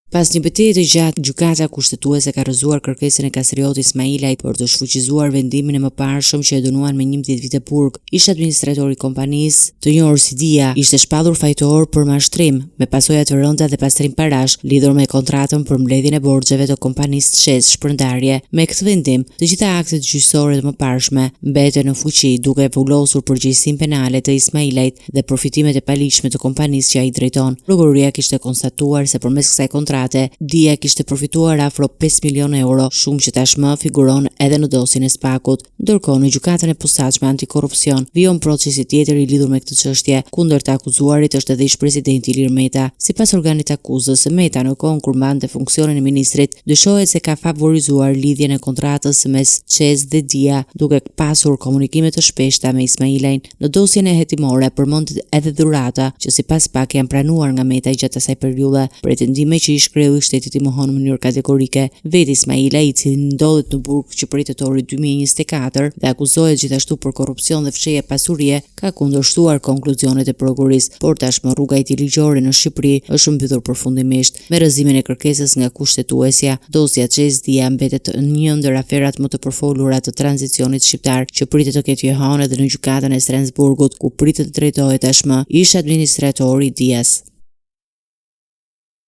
Pas një betejë të gjatë, gjykata kushtetuese ka rrëzuar kërkesën e Kastrioti Ismailajt për të shfuqizuar vendimin e mëparshëm që e dënuan me 11 vite burg. Ish administratori i kompanisë, të njohur si Dia, ishte shpallur fajtor për mashtrim, me pasoja të rënda dhe pastrim parash lidhur me kontratën për mbledhjen e borxheve të kompanisë Çes Shpërndarje. Me këtë vendim, të gjitha aktet gjyqësore të mëparshme mbeten në fuqi, duke vullosur përgjegjësinë penale të Ismailajt dhe përfitimet e paligjshme të kompanisë që ai drejton. Prokuroria kishte konstatuar se përmes kësaj kontrate Dia kishte përfituar afro 5 milion euro, shumë që tashmë figuron edhe në dosjen e Spakut. Ndërkohë, në gjykatën e posaçme antikorrupsion vijom procesi tjetër i lidhur me këtë çështje. Kundër të akuzuarit është edhe ish presidenti Ilir Meta. Sipas organit akuzës, Meta në kohën kur mbante funksionin e ministrit, dyshohet se ka favorizuar lidhjen e kontratës mes Çes dhe Dia, duke pasur komunikime të shpeshta me Ismailajn. Në dosjen e hetimore përmendet edhe dhurata që sipas pak janë pranuar nga Meta gjatë asaj periudhe, pretendime që kreu i shtetit i mohon në mënyrë kategorike. Vetë Ismailaj, i cili ndodhet në burg qytetari 2024 dhe akuzohet gjithashtu për korrupsion dhe fshehje pasurie, ka kundërshtuar konkluzionet e prokurisë, por tashmë rruga e tij ligjore në Shqipëri është mbytur përfundimisht. Me rrëzimin e kërkesës nga kushtetuesja, dosja Çes Dia mbetet një ndër aferat më të përfolura të tranzicionit shqiptar që pritet të ketë hënë edhe në gjykatën e Strasburgut, ku pritet të drejtohet tashmë ish administratori Dias.